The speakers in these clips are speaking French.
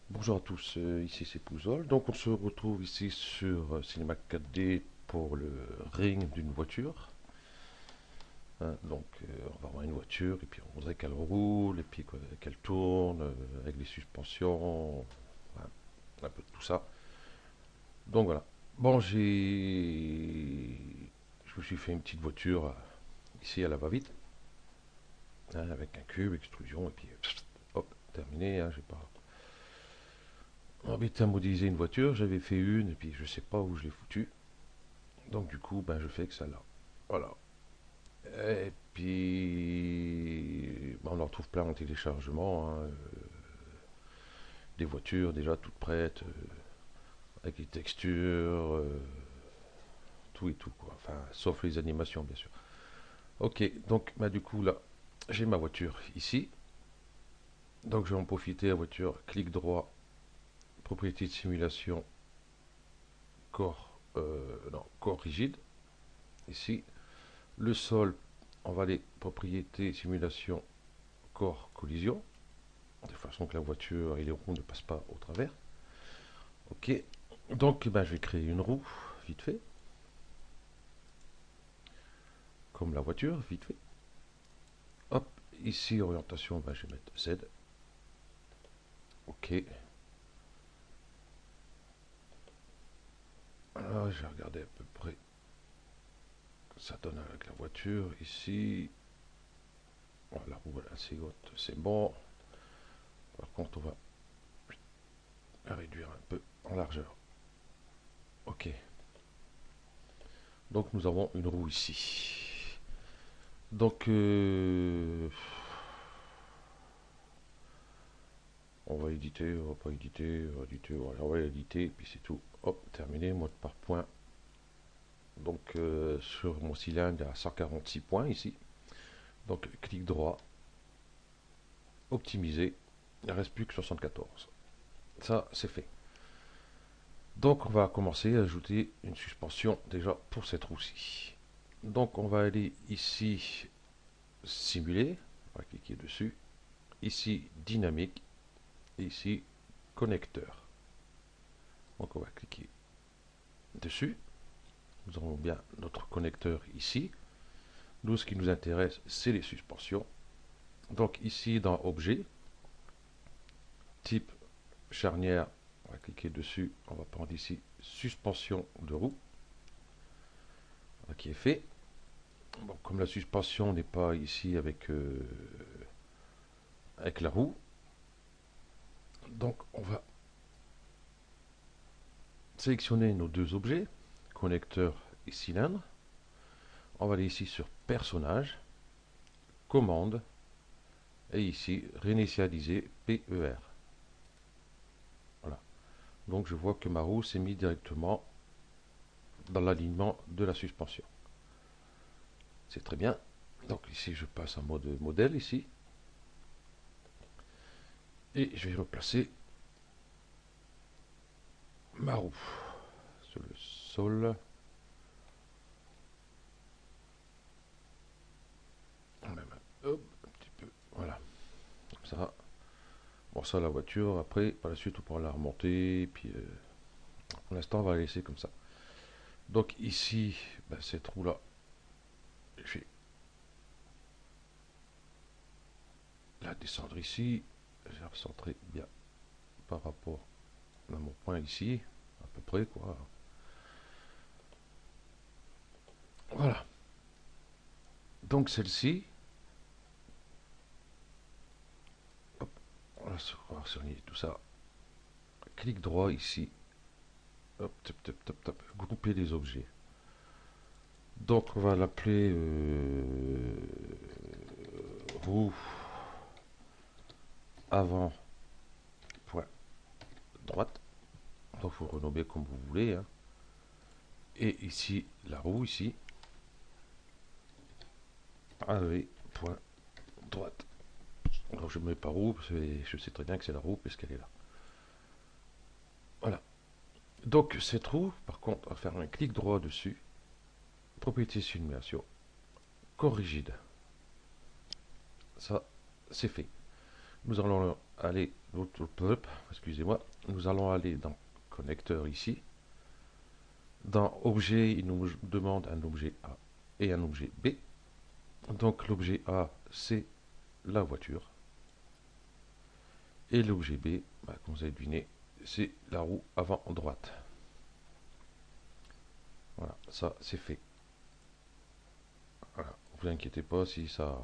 Bonjour à tous, ici c'est Pouzol. Donc on se retrouve ici sur Cinéma 4D pour le ring d'une voiture. Hein, donc on va avoir une voiture et puis on voudrait qu'elle roule et puis qu'elle tourne avec les suspensions, voilà, un peu de tout ça. Donc voilà. Bon, je me suis fait une petite voiture ici à la va-vite, hein, avec un cube, extrusion et puis hop, terminé. Hein, j'ai pas embêté à modéliser une voiture, j'avais fait une et puis je sais pas où je l'ai foutu. Donc du coup, ben, je fais que ça là. Voilà. Et puis, ben, on en retrouve plein en téléchargement. Hein, des voitures déjà toutes prêtes, avec les textures, tout et tout, quoi. Enfin, sauf les animations, bien sûr. Ok, donc ben, du coup, là, j'ai ma voiture ici. Donc je vais en profiter, la voiture, clic droit, propriété de simulation, corps, non, corps rigide. Ici, le sol, on va aller propriété simulation corps collision, de façon que la voiture et les roues ne passent pas au travers. Ok, donc ben, je vais créer une roue, vite fait, comme la voiture, vite fait. Hop, ici orientation, ben, je vais mettre Z. Ok, alors je vais regarder à peu près, ça donne avec la voiture, ici, voilà, la roue elle est assez haute, c'est bon. Par contre, on va la réduire un peu en largeur. Ok, donc nous avons une roue ici. Donc, on va éditer, on va pas éditer, on va éditer, voilà, on va éditer, et puis c'est tout. Hop, terminé, mode par point. Donc, sur mon cylindre, il y a 146 points ici. Donc, clic droit, optimiser, il ne reste plus que 74. Ça, c'est fait. Donc, on va commencer à ajouter une suspension déjà pour cette roue-ci. Donc, on va aller ici, simuler, on va cliquer dessus. Ici, dynamique, et ici, connecteur. Donc, on va cliquer dessus. Nous avons bien notre connecteur ici. Nous, ce qui nous intéresse, c'est les suspensions. Donc ici, dans Objet, type charnière, on va cliquer dessus. On va prendre ici suspension de roue, qui est fait. Bon, comme la suspension n'est pas ici avec la roue, donc on va sélectionner nos deux objets, connecteur et cylindre. On va aller ici sur personnage, commande, et ici réinitialiser PER. Voilà. Donc je vois que ma roue s'est mise directement dans l'alignement de la suspension. C'est très bien. Donc ici je passe en mode modèle ici. Et je vais replacer ma roue sur le sol. Même, hop, un petit peu. Voilà. Comme ça. Bon, ça, la voiture, après, par la suite, on pourra la remonter. Et puis, pour l'instant, on va la laisser comme ça. Donc, ici, ben, cette roue-là, je vais la descendre ici. Je vais recentrer bien par rapport à mon point ici. À peu près, quoi. Voilà. Donc, celle-ci, on va surligner tout ça. Clic droit ici. Hop, top, top, top, top. Grouper les objets. Donc on va l'appeler roue avant point droite. Donc il faut renommer comme vous voulez. Hein. Et ici la roue ici. AV point droite. Alors je ne mets pas roue, parce que je sais très bien que c'est la roue puisqu'elle est là. Voilà. Donc ces trous, par contre, on va faire un clic droit dessus, propriété simulation, corps rigide. Ça, c'est fait. Nous allons aller, excusez-moi, nous allons aller dans connecteur ici. Dans objet, il nous demande un objet A et un objet B. Donc l'objet A, c'est la voiture. Et l'objet B, comme vous avez deviné, c'est la roue avant droite. Voilà, ça c'est fait. Voilà, vous inquiétez pas si ça,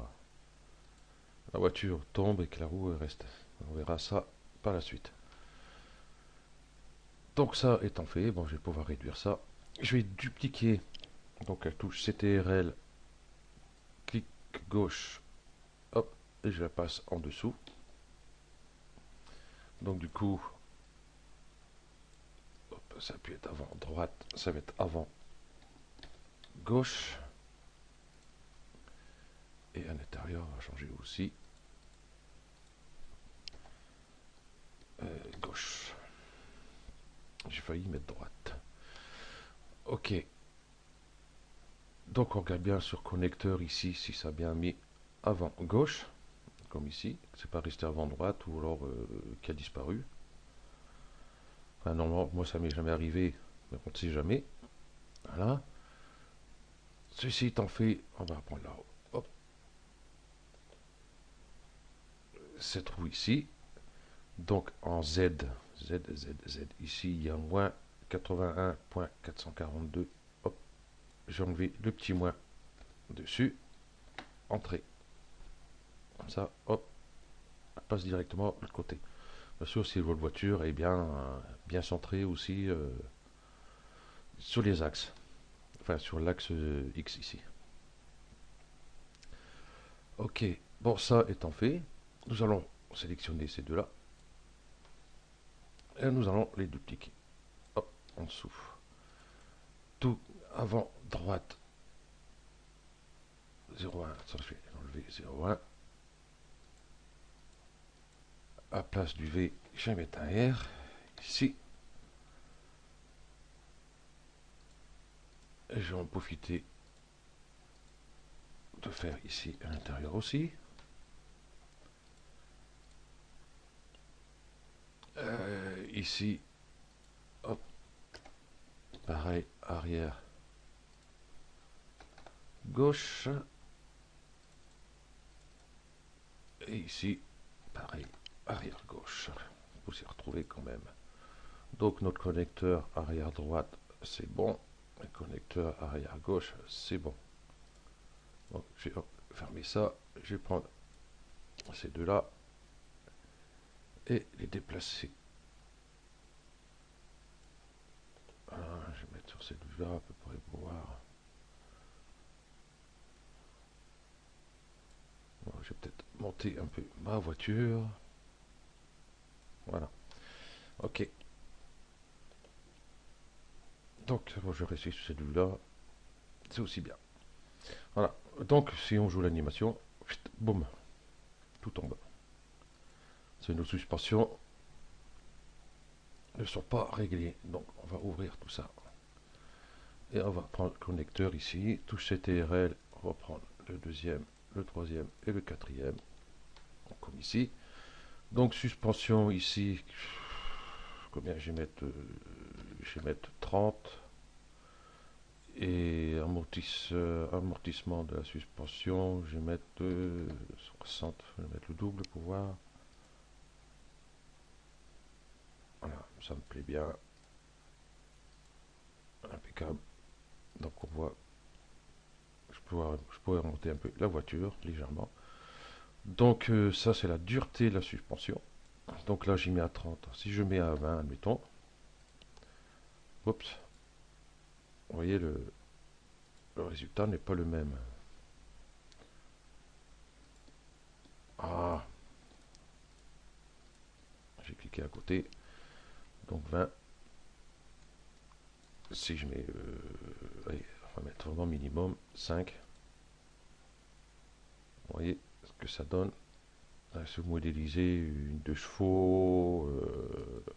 la voiture tombe et que la roue reste. On verra ça par la suite. Donc ça étant fait, bon, je vais pouvoir réduire ça. Je vais dupliquer donc la touche CTRL, clic gauche, hop, et je la passe en dessous. Donc du coup, hop, ça peut être avant droite, ça va être avant gauche. Et à l'intérieur, on va changer aussi. Gauche. J'ai failli mettre droite. Ok. Donc on regarde bien sur connecteur ici, si ça a bien mis avant gauche, comme ici. C'est pas resté avant droite ou alors qui a disparu. Enfin, normalement, moi ça m'est jamais arrivé, mais on ne sait jamais. Voilà. Ceci étant fait, on va prendre là. Hop. Cette roue ici. Donc en Z, Z, Z, Z. Ici, il y a moins 81.442. Hop. J'ai enlevé le petit moins dessus. Entrée. Comme ça, hop. Elle passe directement de l'autre côté. Bien sûr, si votre voiture est bien centrée aussi sur les axes. Enfin, sur l'axe X ici. Ok. Bon, ça étant fait, nous allons sélectionner ces deux-là. Et nous allons les dupliquer. Hop, en dessous. Tout avant droite 0,1. Ça, je vais enlever 0,1. À place du V, je vais mettre un R. Ici. Et je vais en profiter de faire ici à l'intérieur aussi. Ici, hop, pareil, arrière gauche. Et ici, pareil, arrière gauche. Vous s'y retrouvez quand même. Donc notre connecteur arrière droite, c'est bon. Le connecteur arrière gauche, c'est bon. Donc je vais fermer ça. Je vais prendre ces deux-là et les déplacer. Voilà, je vais mettre sur ces deux-là à peu près pour voir. Bon, je vais peut-être monter un peu ma voiture. Voilà. Ok. Donc, bon, je reste sur celui-là. C'est aussi bien. Voilà. Donc, si on joue l'animation, boum, tout tombe. C'est nos suspensions ne sont pas réglées. Donc, on va ouvrir tout ça. Et on va prendre le connecteur ici. Touche CTRL. On va prendre le deuxième, le troisième et le quatrième. Comme ici. Donc, suspension ici. Combien je vais mettre 30. Et amortissement de la suspension, je vais mettre 60, je vais mettre le double pour voir. Voilà, ça me plaît bien. Impeccable. Donc on voit, je pourrais remonter un peu la voiture légèrement. Donc ça c'est la dureté de la suspension. Donc là j'y mets à 30. Si je mets à 20, admettons. Oups. Vous voyez le résultat n'est pas le même. Ah, j'ai cliqué à côté. Donc 20. Si je mets, allez, on va mettre vraiment minimum 5. Vous voyez ce que ça donne. Se modéliser une 2 chevaux,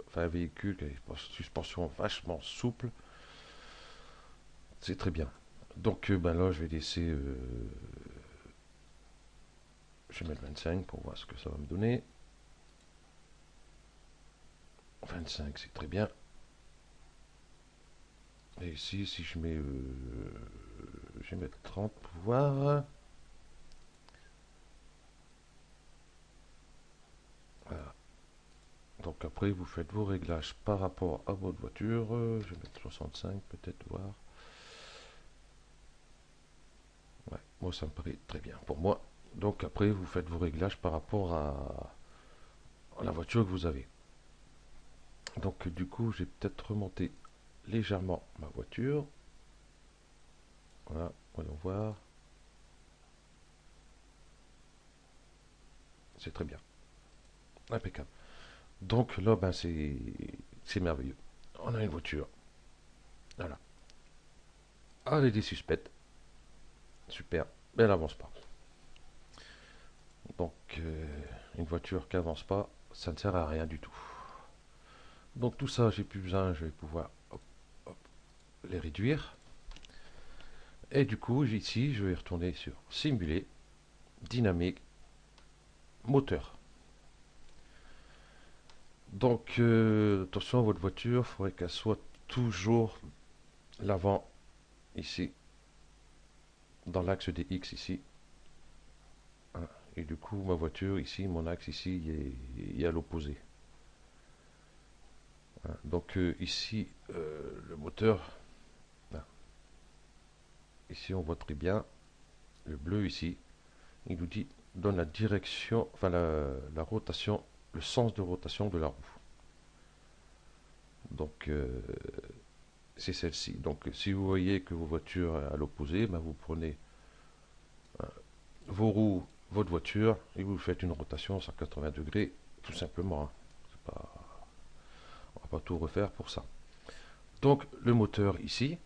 enfin un véhicule qui a une suspension vachement souple, c'est très bien. Donc ben là, je vais laisser, je vais mettre 25 pour voir ce que ça va me donner. 25, c'est très bien. Et ici, si je mets, je vais mettre 30 pour voir. Voilà. Donc après, vous faites vos réglages par rapport à votre voiture. Je vais mettre 65 peut-être, voir. Ouais, moi ça me paraît très bien pour moi. Donc après, vous faites vos réglages par rapport à la voiture que vous avez. Donc du coup, j'ai peut-être remonté légèrement ma voiture. Voilà, voyons voir. C'est très bien. Impeccable. Donc là, ben, c'est merveilleux. On a une voiture. Voilà. Ah, elle est des suspectes. Super. Mais elle n'avance pas. Donc, une voiture qui n'avance pas, ça ne sert à rien du tout. Donc tout ça, j'ai plus besoin, je vais pouvoir hop, hop, les réduire. Et du coup, ici, je vais retourner sur simuler, dynamique, moteur. Donc, attention à votre voiture, il faudrait qu'elle soit toujours l'avant ici, dans l'axe des X ici. Hein. Et du coup, ma voiture ici, mon axe ici, il est à l'opposé. Hein. Donc ici, le moteur, là, ici on voit très bien, le bleu ici, il nous dit, donne la direction, enfin la rotation, le sens de rotation de la roue. Donc c'est celle-ci. Donc si vous voyez que vos voitures à l'opposé, ben, vous prenez vos roues, votre voiture, et vous faites une rotation à 180 degrés, tout simplement. Hein. Pas, on va pas tout refaire pour ça. Donc le moteur ici,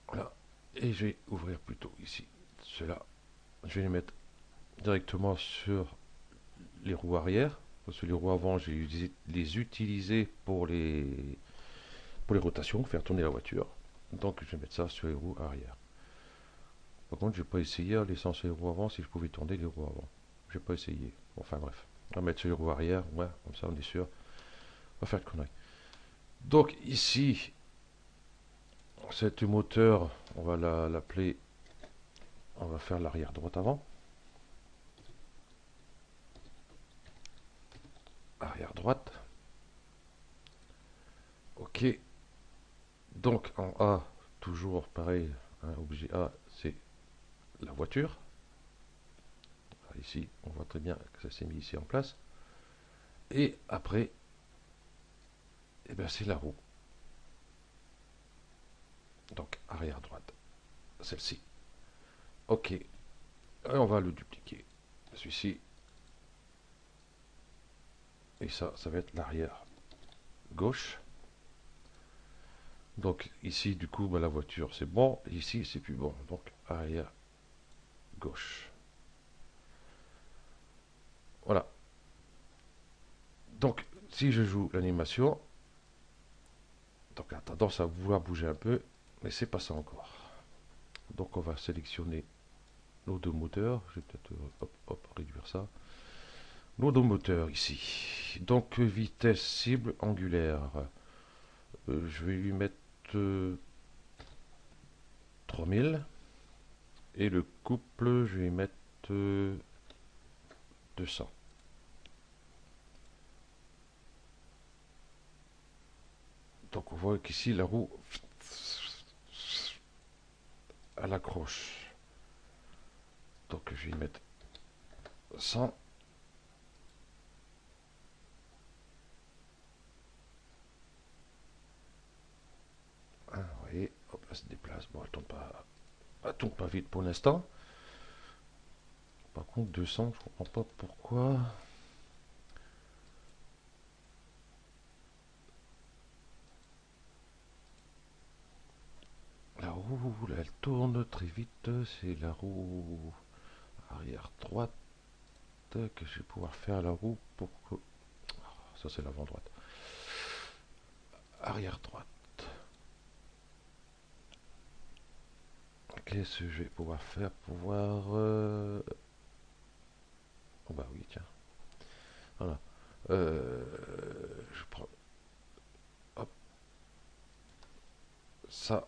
voilà, et je vais ouvrir plutôt ici, cela. Je vais les mettre directement sur les roues arrière, parce que les roues avant, j'ai les utilisées pour les rotations, faire tourner la voiture. Donc je vais mettre ça sur les roues arrière. Par contre, je n'ai pas essayé à laisser sur les roues avant si je pouvais tourner les roues avant. Je n'ai pas essayé. Enfin bref, on va mettre sur les roues arrière, ouais, comme ça on est sûr. On va faire de conneries. Donc ici, cette moteur, on va l'appeler, on va faire l'arrière droite avant. Arrière droite. Ok. Donc en A, toujours pareil, hein, objet A, c'est la voiture. Ici, on voit très bien que ça s'est mis ici en place. Et après, eh ben, c'est la roue. Donc arrière droite, celle-ci. Ok. Et on va le dupliquer. Celui-ci. Et ça va être l'arrière gauche. Donc ici, du coup, ben, la voiture, c'est bon. Ici, c'est plus bon. Donc arrière gauche. Voilà. Donc, si je joue l'animation, donc elle a tendance à vouloir bouger un peu, mais c'est pas ça encore. Donc on va sélectionner nos deux moteurs. Je vais peut-être réduire ça. Nos deux moteurs ici. Donc vitesse cible angulaire. Je vais lui mettre 3000. Et le couple, je vais mettre 200. Donc on voit qu'ici la roue, elle accroche. Donc je vais y mettre 100. Ah, vous voyez, hop, elle se déplace. Bon, elle tourne pas vite pour l'instant. Par contre, 200, je comprends pas pourquoi. La roue, là, elle tourne très vite. C'est la roue arrière droite. que je vais pouvoir faire la roue pour que... Ça c'est l'avant droite. Arrière droite. Qu'est-ce que je vais pouvoir faire pour voir... Oh bah oui, tiens. Voilà. Je prends... Hop. Ça.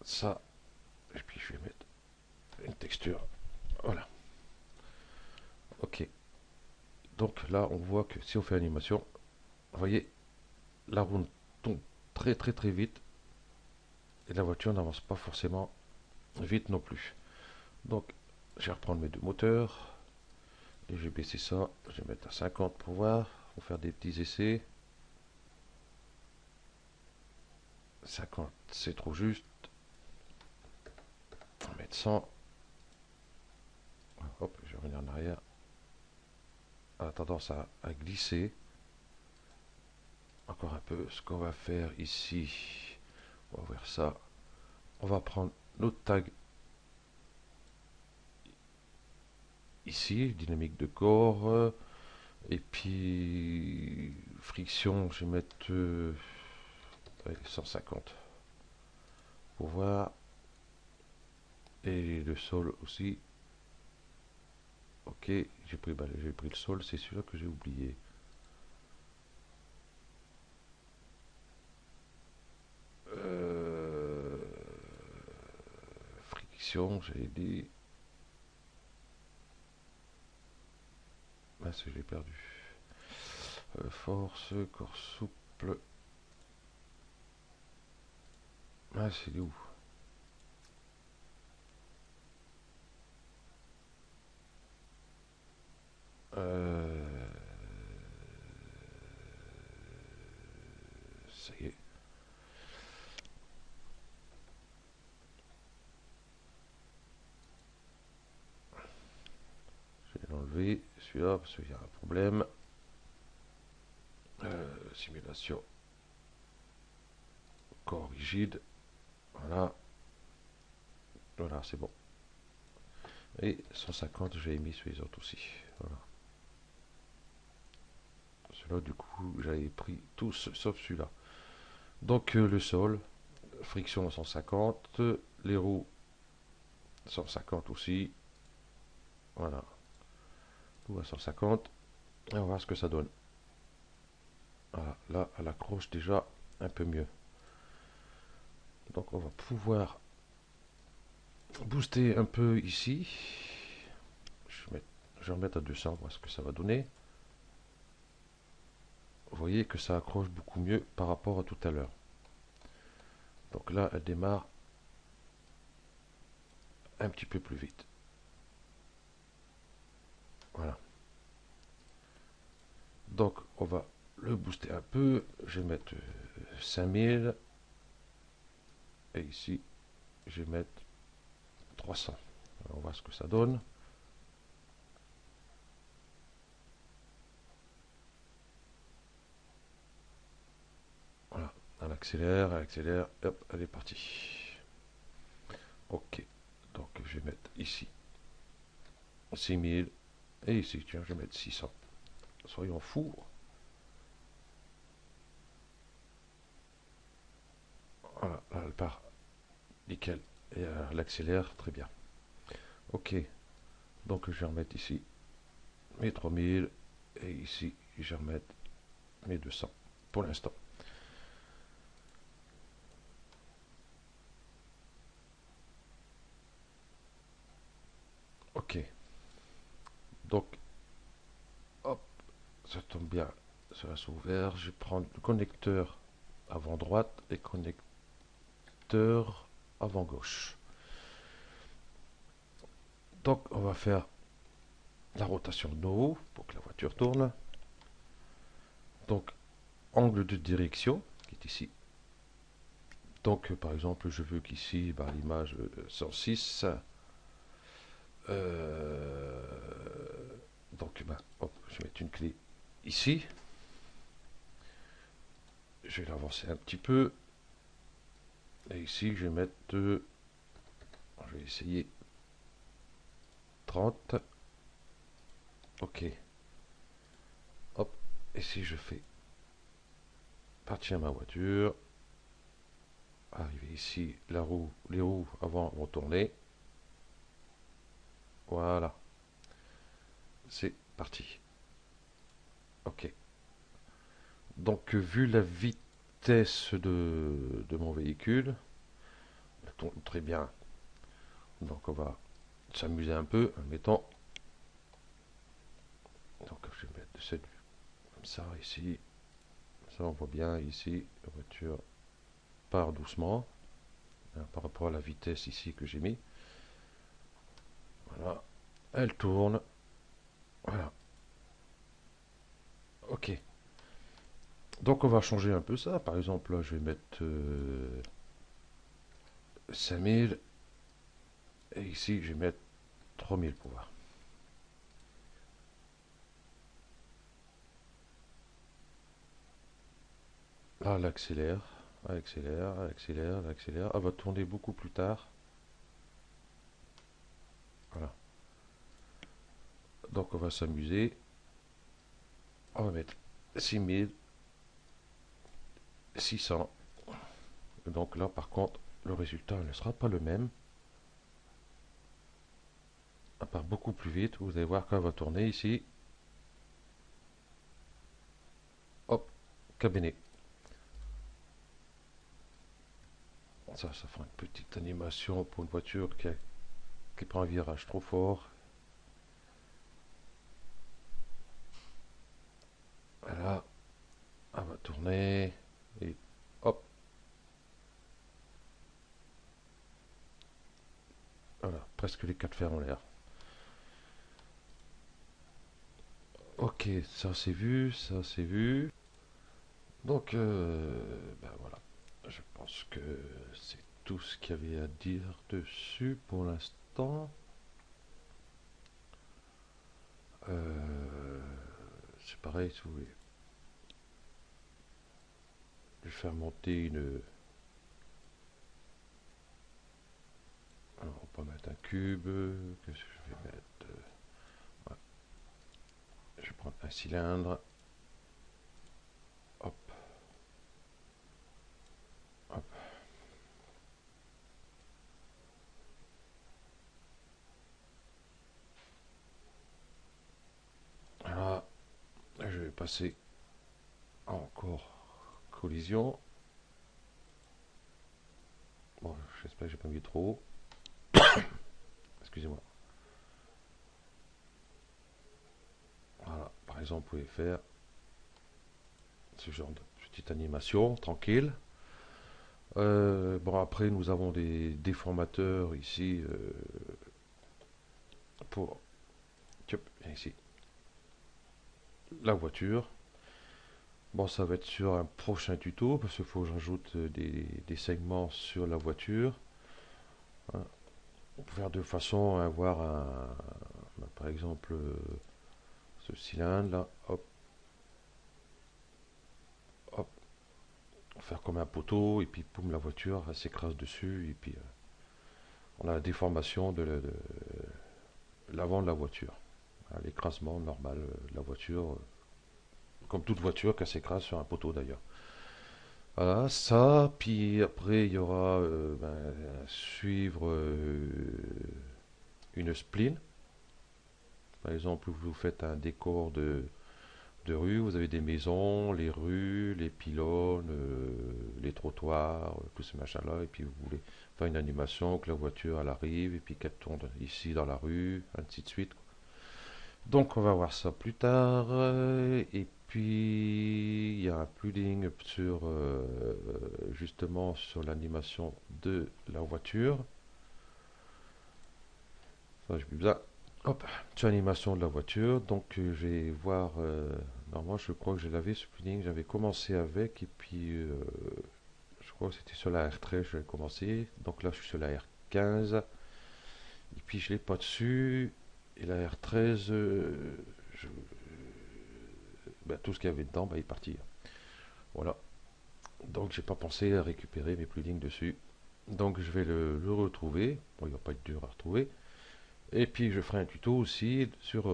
Ça. Et puis je vais mettre une texture. Voilà. Ok. Donc là, on voit que si on fait animation, vous voyez, la roue tombe très très très vite. Et la voiture n'avance pas forcément vite non plus. Donc, je vais reprendre mes deux moteurs. Et je vais baisser ça. Je vais mettre à 50 pour voir. Pour faire des petits essais. 50, c'est trop juste. On va mettre 100. Hop, je vais revenir en arrière. Elle a tendance à glisser. Encore un peu. Ce qu'on va faire ici, on va ouvrir ça. On va prendre notre tag ici, dynamique de corps. Et puis, friction, je vais mettre 150 pour voir. Et le sol aussi. Ok, j'ai pris le sol, c'est celui-là que j'ai oublié. Friction, j'ai dit. Mince, je l'ai perdu. Force, corps souple. Mince, il est où? Ça y est. Je vais l'enlever, celui-là, parce qu'il y a un problème. Simulation. Corps rigide. Voilà. Voilà, c'est bon. Et 150, j'ai mis sur les autres aussi. Voilà. Celui-là, du coup, j'avais pris tous sauf celui-là. Donc, le sol, friction 150, les roues 150 aussi. Voilà. Tout à 150. Et on va voir ce que ça donne. Voilà, là, elle accroche déjà un peu mieux. Donc, on va pouvoir booster un peu ici. Je vais remettre à 200, voir ce que ça va donner. Vous voyez que ça accroche beaucoup mieux par rapport à tout à l'heure. Donc là, elle démarre un petit peu plus vite. Voilà. Donc, on va le booster un peu. Je vais mettre 5000. Et ici, je vais mettre 300. Alors, on voit ce que ça donne. Voilà. Elle accélère. Hop, elle est partie. Ok. Donc, je vais mettre ici 6000. Et ici, tiens, je vais mettre 600. Soyons fous. Voilà, là, elle part. Nickel. Et elle accélère très bien. Ok. Donc, je vais remettre ici mes 3000. Et ici, je vais remettre mes 200 pour l'instant. Ok. Donc, hop, ça tombe bien. Cela s'ouvert. Je vais prendre le connecteur avant droite et connecteur avant gauche. Donc, on va faire la rotation de nos roues pour que la voiture tourne. Donc, angle de direction qui est ici. Donc, par exemple, je veux qu'ici, bah, l'image 106. Donc, bah, hop, je vais mettre une clé ici. Je vais l'avancer un petit peu. Et ici, je vais mettre... je vais essayer 30. Ok. Hop. Et si je fais partir ma voiture, arriver ici, les roues avant vont tourner. Voilà. C'est parti. Ok. Donc, vu la vitesse de mon véhicule, elle tourne très bien. Donc, on va s'amuser un peu. Mettons. Donc, je vais mettre cette comme ça ici. Ça, on voit bien ici. La voiture part doucement, hein, par rapport à la vitesse ici que j'ai mis. Voilà. Elle tourne. Voilà. Ok. Donc, on va changer un peu ça. Par exemple, là, je vais mettre 5000. Et ici, je vais mettre 3000 pour voir. Là, elle accélère, elle accélère, elle accélère, elle accélère. Elle va tourner beaucoup plus tard. Voilà. Donc, on va s'amuser. On va mettre 6600. Donc là, par contre, le résultat ne sera pas le même. Elle part beaucoup plus vite. Vous allez voir qu'elle va tourner ici. Hop, cabinet. Ça fera une petite animation pour une voiture qui prend un virage trop fort. Voilà, elle va tourner. Et hop, voilà, presque les quatre fers en l'air. Ok, ça c'est vu, ça c'est vu. Donc, ben voilà, je pense que c'est tout ce qu'il y avait à dire dessus pour l'instant. C'est pareil, si vous voulez lui faire monter une... Alors, on peut mettre un cube. Qu'est-ce que je vais mettre? Ouais, je vais prendre un cylindre. Hop, hop. Voilà, je vais passer encore collision. Bon, j'espère que j'ai pas mis trop haut. Excusez-moi. Voilà, par exemple, vous pouvez faire ce genre de petite animation tranquille. Bon, après, nous avons des déformateurs ici pour ici la voiture. Bon, ça va être sur un prochain tuto parce qu'il faut que j'ajoute des segments sur la voiture, hein, pour faire de façon à avoir par exemple, ce cylindre là, hop, hop, faire comme un poteau et puis poum, la voiture elle s'écrase dessus et puis on a la déformation de l'avant de la voiture, hein, l'écrasement normal de la voiture, comme toute voiture qui s'écrase sur un poteau d'ailleurs. Voilà, ça, puis après il y aura suivre une spline. Par exemple, vous faites un décor de rue, vous avez des maisons, les rues, les pylônes, les trottoirs, tout ce machin-là, et puis vous voulez faire une animation, que la voiture elle arrive, et puis qu'elle tourne ici dans la rue, ainsi de suite. Donc on va voir ça plus tard. Et puis il y a un plugin sur justement sur l'animation de la voiture. Ça j'ai plus besoin. Hop, sur l'animation de la voiture. Donc je vais voir. Normalement je crois que j'ai lavé ce plugin. J'avais commencé avec et puis je crois que c'était sur la R13 j'avais commencé. Donc là je suis sur la R15 et puis je l'ai pas dessus. Et la R13, je, ben, tout ce qu'il y avait dedans, ben, il est parti. Voilà. Donc j'ai pas pensé à récupérer mes plugins dessus. Donc je vais le retrouver. Bon, il va pas être dur à retrouver. Et puis je ferai un tuto aussi sur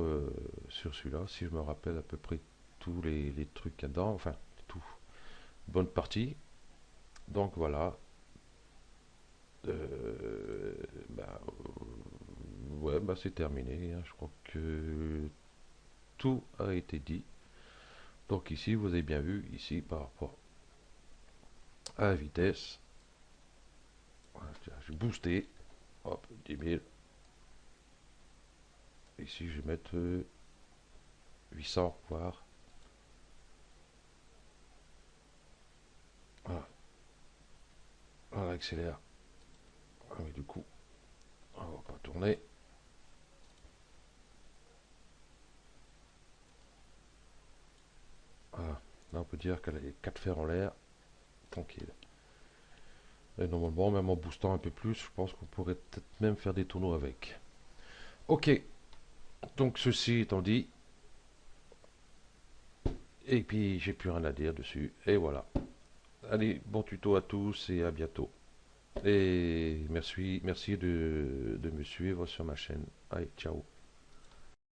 celui-là, si je me rappelle à peu près tous les trucs qu'il y a dedans, enfin tout, bonne partie. Donc voilà. Euh, bah, ouais, bah c'est terminé, hein. Je crois que tout a été dit. Donc ici, vous avez bien vu, ici par rapport à la vitesse, voilà, je vais booster, hop, 10 000. Ici, je vais mettre 800, voir. Voilà, on accélère. Ah oui, du coup, on va pas tourner. Voilà, là on peut dire qu'elle a les 4 fers en l'air, tranquille. Et normalement, même en boostant un peu plus, je pense qu'on pourrait peut-être même faire des tournois avec. Ok, donc ceci étant dit, et puis j'ai plus rien à dire dessus, et voilà. Allez, bon tuto à tous et à bientôt. Et merci de me suivre sur ma chaîne. Allez, ciao.